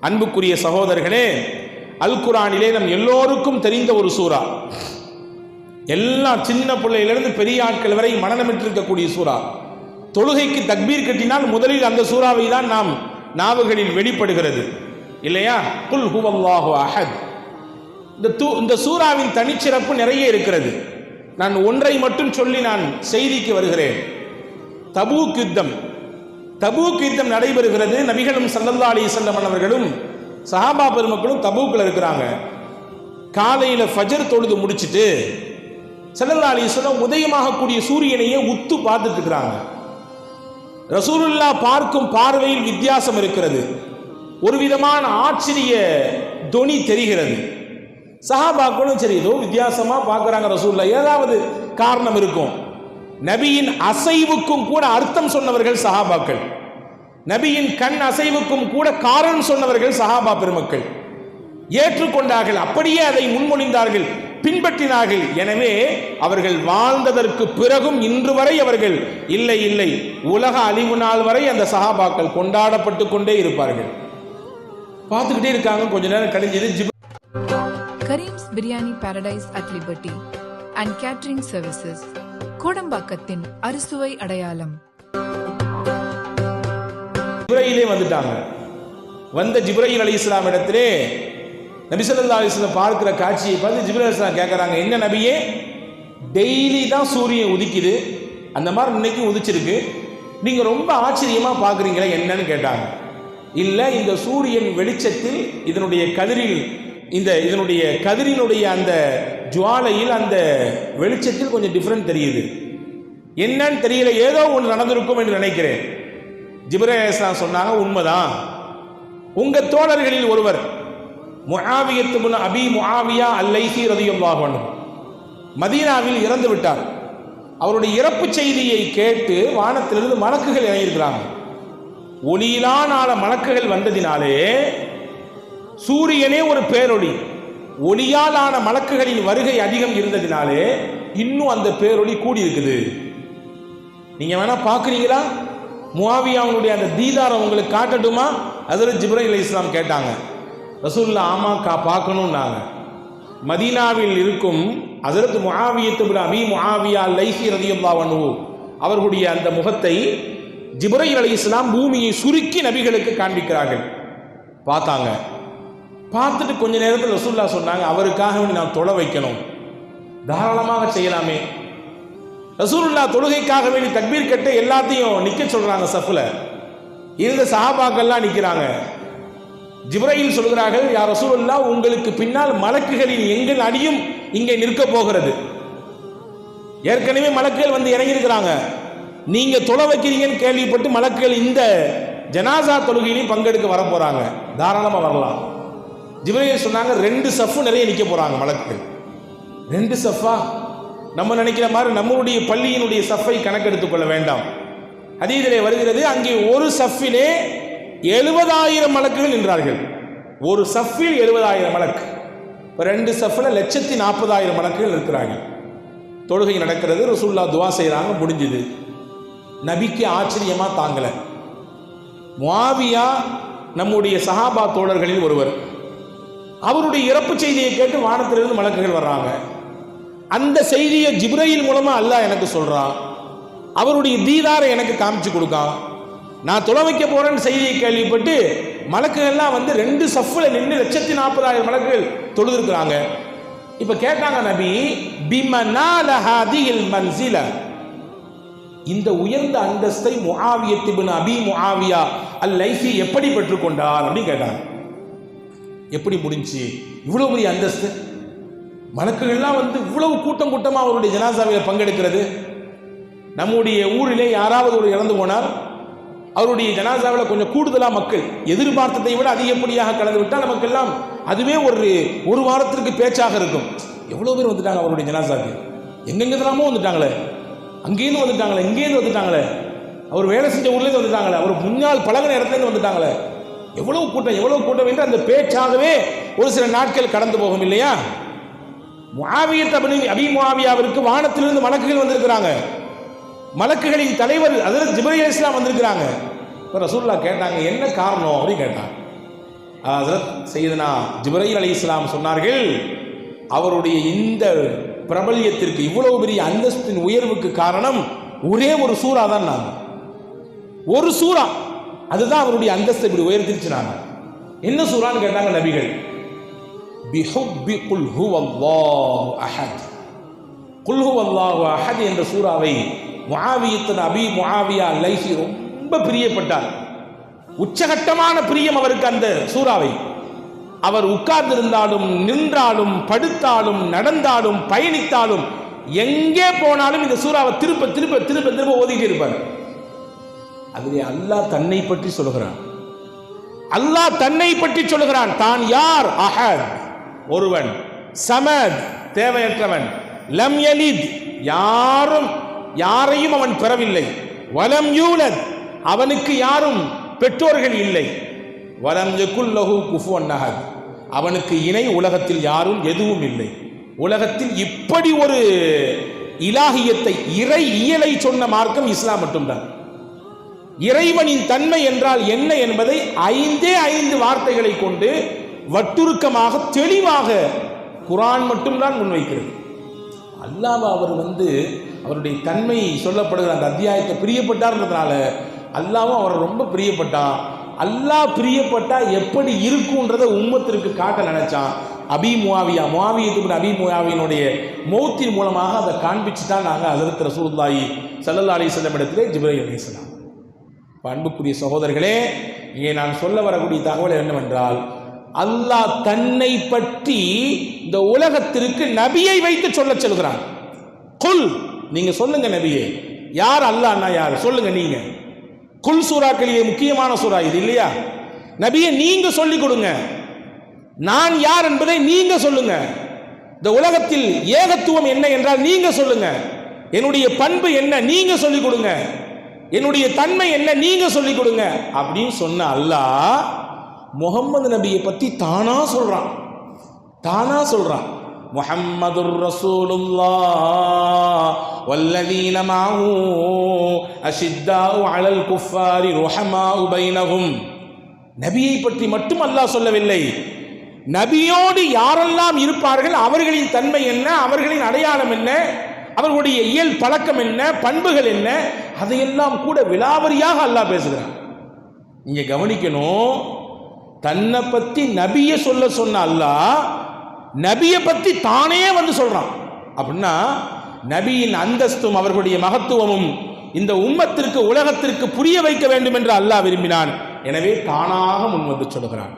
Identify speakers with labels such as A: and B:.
A: அன்புக்குரிய சகோதரர்களே, அல் குர்ஆனிலே நம் எல்லோருக்கும் தெரிந்த ஒரு சூரா, எல்லா சின்ன பிள்ளையிலிருந்து பெரிய ஆட்கள் வரை மனநமிட்டிருக்கக்கூடிய சூரா. தொழுகைக்கு தக்பீர் கட்டினால் முதலில் அந்த சூறாவை தான் நாம் நாவுகளில் வெளிப்படுகிறது இல்லையா? குல் ஹுவல்லாஹு அஹத். இந்த சூறாவின் தனிச்சிறப்பு நிறைய இருக்கிறது. நான் ஒன்றை மட்டும் சொல்லி நான் செய்திக்கு வருகிறேன். தபூக் யுத்தம் நடைபெறுகிறது. நபிகளும் ஸல்லல்லாஹு அலைஹி வஸல்லம் அவர்களும் சஹாபா பெருமக்களும் தபூக்ல இருக்கிறாங்க. காலையில ஃபஜர் தொழுது முடிச்சிட்டு ஸல்லல்லாஹு அலைஹி வஸல்லம் உதயமாகக்கூடிய சூரியனையே உத்து பார்த்துட்டு இருக்கிறாங்க. ரசூலுல்லாஹ் பார்க்கும் பார்வையில் வித்தியாசம் இருக்கிறது. ஒரு விதமான ஆச்சரிய தொனி தெரிகிறது. சஹாபாக்களும் சரி ஏதோ வித்தியாசமா பார்க்கறாங்க ரசூலுல்லாஹ், ஏதாவது காரணம் இருக்கும். நபியின் அசைவுக்கும் கூட அர்த்தம் சொன்னவர்கள் சஹாபாக்கள், நபியின் கண் அசைவுக்கும் கூட காரணம் சொன்னவர்கள் சஹாபா பெருமக்கள். ஏற்றுக்கொண்டார்கள், அப்படியே அதை முன்மொழிந்தார்கள், பின்பற்றினார்கள். எனவே அவர்கள் வாழ்ந்ததற்கு பிறகும் இன்று வரை அவர்கள் இல்லை உலக அழிவு நாள் வரை அந்த சஹாபாக்கள் கொண்டாடப்பட்டு கொண்டே இருப்பார்கள். பார்த்துக்கிட்டே இருக்காங்க. கொஞ்ச நேரம் கழிஞ்சது.
B: Karim's biryani paradise at liberty and catering services, கோடம்பாக்கத்தின் அறுசுவை அடையாளம்.
A: ஜிப்ரீலே வந்துட்டாங்க. வந்த ஜிப்ரீல் அலைஹிஸ்ஸலாம் இடத்திலே நபி ஸல்லல்லாஹு அலைஹி வஸல்லம் பார்க்கிற காட்சியை பார்த்து ஜிப்ரீல் அலைஹிஸ்ஸலாம் கேட்கறாங்க, என்ன நபியே, டெய்லி தான் சூரியன் உதிக்குது, அந்த மாதிரி இன்னைக்கும் உதிச்சிருக்கு, நீங்க ரொம்ப ஆச்சரியமா பார்க்குறீங்களா என்னன்னு கேட்டாங்க. இல்லை, இந்த சூரியன் வெளிச்சத்தில் இதனுடைய கதிரினுடைய அந்த ஜுவாலையில் அந்த வெளிச்சத்தில் கொஞ்சம் டிஃபரெண்ட் தெரியுது, என்னன்னு தெரியல, ஏதோ ஒன்று நடந்திருக்கும் என்று நினைக்கிறேன். ஜிப்ரீல் அலைஹிஸ்ஸலாம் சொன்னாங்க, உண்மைதான். உங்க தோழர்களில் ஒருவர் முஆவியத் இப்னு அபி முஆவியா அல்-லைஸி ரலியல்லாஹு அன்ஹு மதீனாவில் இறந்து விட்டார். அவருடைய இறப்பு செய்தியை கேட்டு வானத்திலிருந்து மலக்குகள் இறங்கியிருக்கிறாங்க. ஒளியிலான மலக்குகள் வந்ததினாலே சூரியனே ஒரு பேரொளி, ஒளியாலான மலக்குகளின் வருகை அதிகம் இருந்ததினாலே இன்னும் அந்த பேரொளி கூடி இருக்குது. நீங்க வேணா பார்க்குறீங்களா, முஆவியாவுடைய அந்த தீதாரை உங்களுக்கு காட்டட்டுமா? ஹஜ்ரத் ஜிப்ரீல் அலைஹிஸ்ஸலாம் கேட்டாங்க. ரசூலுல்லாஹ் ஆமாக்கா பார்க்கணும்னாங்க. மதீனாவில் இருக்கும் ஹஜ்ரத் முஆவியத் இப்னு அபி முஆவியா அல்-லைஸி ரலியல்லாஹு அன்ஹு அவர்களுடைய அந்த முகத்தை ஜிப்ரீல் அலைஹிஸ்ஸலாம் பூமியை சுருக்கி நபிகளுக்கு காண்பிக்கிறார்கள். பார்த்தாங்க. பார்த்துட்டு கொஞ்ச நேரத்தில் ரசூலுல்லாஹ் சொன்னாங்க, அவருக்காக நான் தொழ வைக்கணும், தாராளமாக செய்யலாமே. ரசூலுல்லாஹ் தொழுகைக்காக வேண்டி தக்பீர் கட்ட எல்லாத்தையும் நிற்க சொல்றாங்க. சஃப்ல இருந்த சஹாபாக்கள்லாம் நிற்கிறாங்க. ஜிப்ரீல் சொல்கிறார்கள், யா ரசூலுல்லாஹ், உங்களுக்கு பின்னால் மலக்குகளின் எங்கள் அடியும் இங்கே நிற்க போகிறது. ஏற்கனவே மலக்குகள் வந்து இறங்கியிருக்கிறாங்க, நீங்க தொழ வைக்கிறீங்கன்னு கேள்விப்பட்டு மலக்குகள் இந்த ஜனாசா தொழுகையிலையும் பங்கெடுக்க வர போறாங்க, தாராளமாக வரலாம். ஜிப்ரீல் சொன்னாங்க, 2 சஃப் நிறைய நிற்க போறாங்க மலக்குகள். 2 சஃபா? நம்ம நினைக்கிற மாதிரி நம்மளுடைய பள்ளியினுடைய சஃபை கணக்கெடுத்துக் கொள்ள வேண்டாம். ஹதீஸிலே வருகிறது, அங்கே ஒரு சஃபிலே 70,000 மலக்குகள் நின்றார்கள். ஒரு சஃபில் 70,000 மலக்கு. 2 சஃப்ல 140,000 மலக்குகள் இருக்கிறார்கள். தொழுகை நடக்கிறது. ரசூலுல்லாஹ் துஆ செய்றாங்க, முடிஞ்சது. நபிக்கு ஆச்சரியமா தாங்கல. முஆவியா நம்முடைய சஹாபா தோழர்களில் ஒருவர். அவருடைய இறப்பு செய்தியை கேட்டு வானத்திலிருந்து மலக்குகள் வர்றாங்க. அந்த செய்தியை ஜிப்ரீல் மூலமா அல்லாஹ் எனக்கு சொல்றான், அவருடைய தீதாரை எனக்கு காமிச்சு கொடுக்கான். நான் தொலை வைக்க போறேன்னு செய்தியை கேள்விப்பட்டு மலக்குகள்லாம் வந்து 2 சஃப்ல நின்று 140,000 மலக்குகள் தொழுதுருக்கிறாங்க. இப்ப கேட்டாங்க, நபி பிமனால ஹாதிஹில் மன்சில, இந்த உயர்ந்த அந்தஸ்தை முஆவியத் இப்னு அபி முஆவியா அல்-லைஸி எப்படி பெற்றுக்கொண்டார் அப்படின்னு கேட்டாங்க. எப்படி முடிஞ்சு இவ்வளவு பெரிய அந்தஸ்து? மலக்குகள்லாம் வந்து இவ்வளவு கூட்டமா அவருடைய ஜனாசாவில் பங்கெடுக்கிறது. நம்முடைய ஊரிலே யாராவது ஒரு இறந்து போனால் அவருடைய ஜனாசாவில் கொஞ்சம் கூடுதலாக மக்கள் எதிர்பார்த்ததை விட அதிகப்படியாக கலந்து விட்டால் நமக்கெல்லாம் அதுவே ஒரு வாரத்திற்கு பேச்சாக இருக்கும். எவ்வளோ பேர் வந்துட்டாங்க அவருடைய ஜனாசாக்கு, எங்கெங்கெல்லாமோ வந்துட்டாங்களே, அங்கேருந்து வந்துட்டாங்களே, இங்கேருந்து வந்துட்டாங்களே, அவர் வேலை செஞ்ச ஊர்லேருந்து வந்துட்டாங்களே, அவர் முன்னாள் பழகின இடத்துலேருந்து வந்துட்டாங்களே, எவ்வளவு கூட்டம் என்று அந்த பேச்சாகவே ஒரு சில நாட்கள் கடந்து போகும் இல்லையா? முஆவியத் இப்னு அபி முஆவியாவிற்கு வானத்திலிருந்து மலக்குகள் வந்திருக்கிறாங்க. மலக்குகளின் தலைவர் ஹஜ்ரத் ஜிப்ரீல் அலைஹிஸ்ஸலாம் வந்திருக்கிறாங்க. இப்போ ரசூலுல்லாஹ் கேட்டாங்க, என்ன காரணம் அப்படின்னு கேட்டாங்க. ஹஜ்ரத் சையதுனா ஜிப்ரீல் அலைஹிஸ்ஸலாம் சொன்னார்கள், அவருடைய இந்த பிரபல்யத்திற்கு, இவ்வளவு பெரிய அந்தஸ்தின் உயர்வுக்கு காரணம் ஒரே ஒரு சூறா தான். நான் ஒரு சூறா, அதுதான் அவருடைய அந்தஸ்தை இப்படி உயர்த்திருச்சு. நான் என்ன சூறான்னு கேட்டாங்க நபிகள். பிஹுப்பி குல் ஹுவல்லாஹு அஹத், குல் ஹுவல்லாஹு அஹத் என்ற சூறாவை முஆவியத்துன் அபி முஆவியா லைஸி ரொம்ப பிரியப்பட்டார். உச்சகட்டமான பிரியம் அவருக்கு அந்த சூறாவை. அவர் உட்கார்ந்திருந்தாலும், நின்றாலும், படுத்தாலும், நடந்தாலும், பயணித்தாலும், எங்கே போனாலும் இந்த சூறாவை திருப்ப திருப்ப திருப்ப திருப்ப ஓதிட்டு இருப்பார். அதிலே அல்லாஹ் தன்னை பற்றி சொல்லுகிறான். அல்லாஹ் தன்னை பற்றி சொல்லுகிறான். தான் யார்? அஹத், ஒருவன். சமத், தேவையற்றவன். லம் யலித், யாரையும் அவன் பெறவில்லை. வலம் யூலத், அவனுக்கு யாரும் பெற்றோர்கள் இல்லை. வலம் யகுல் லஹு குஃபுவன் அஹத், அவனுக்கு இணை உலகத்தில் யாரும் எதுவும் இல்லை. உலகத்தில் இப்படி ஒரு இலாஹியத்தை, இறை இயலை சொன்ன மார்க்கம் இஸ்லாம் மட்டும்தான். இறைவனின் தன்மை என்றால் என்ன என்பதை 5 வார்த்தைகளை கொண்டு வட்டுருக்கமாக தெளிவாக குர்ஆன் மட்டும்தான் முன்வைக்கிறது. அல்லாஹ் அவர் அவருடைய தன்மை சொல்லப்படுகிற அந்த அத்தியாயத்தை பிரியப்பட்டார்ன்றதுனால அல்லாவும் அவரை ரொம்ப பிரியப்பட்டான். அல்லாஹ் பிரியப்பட்டா எப்படி இருக்கும்ன்றதை உம்மத்திற்கு காட்ட நினைச்சான். அபி முஆவியா, முஆவியத்துக்கு அபி முஆவியினுடைய மௌத்தின் மூலமாக அதை காண்பிச்சுட்டா நாங்கள் ஹஜ்ரத் ரசூலுல்லாஹி ஸல்லல்லாஹு அலைஹி வஸல்லம் இடத்திலே ஜிப்ரீல் அலைஹிஸ்ஸலாம். அன்புக்குரிய சகோதரர்களே, இங்கே நான் சொல்ல வரக்கூடிய தகவல் என்னவென்றால், அல்லாஹ் தன்னை பற்றி இந்த உலகத்திற்கு நபியை வைத்து சொல்கிறான். குல், நீங்க சொல்லுங்க நபியே, யார் அல்லாஹ்னா யார் சொல்லுங்க. நீங்க குல் சூறாக்களிலே முக்கியமான சூறா இது இல்லையா? நபியை நீங்க சொல்லிக் கொடுங்க. நான் யார் என்பதை நீங்க சொல்லுங்க. இந்த உலகத்தில் ஏகத்துவம் என்ன என்றால் நீங்க சொல்லுங்க. என்னுடைய பண்பு என்ன நீங்க சொல்லிக் கொடுங்க. என்னுடைய தன்மை என்ன நீங்க சொல்லிக் கொடுங்க அப்படின்னு சொன்ன அல்லாஹ் முஹம்மது நபியை பத்தி தானா சொல்றான். முஹம்மதுர் ரசூலுல்லாஹ் வல்லதீன மஅஹு அஷித்தாஉ அலல் குஃபாரி ருஹமாஉ பைனஹும். நபியை பற்றி மட்டும் அல்லாஹ் சொல்லவில்லை, நபியோடு யாரெல்லாம் இருப்பார்கள், அவர்களின் தன்மை என்ன, அவர்களின் அடையாளம் என்ன, அவர்களுடைய இயல் பழக்கம் என்ன, பண்புகள் என்ன, அதையெல்லாம் கூட விலாவரியாக அல்லாஹ் பேசுகிறான். நீங்க கவனிக்கணும், தன்னை பத்தி நபியை சொன்ன அல்லாஹ் நபியை பத்தி தானே சொல்றான். அப்படின்னா நபியின் அந்தஸ்தும் அவர்களுடைய மகத்துவமும் இந்த உம்மத்திற்கு, உலகத்திற்கு புரிய வைக்க வேண்டும் என்று அல்லாஹ் விரும்பினான். எனவே தானாக முன்வந்து சொல்கிறான்.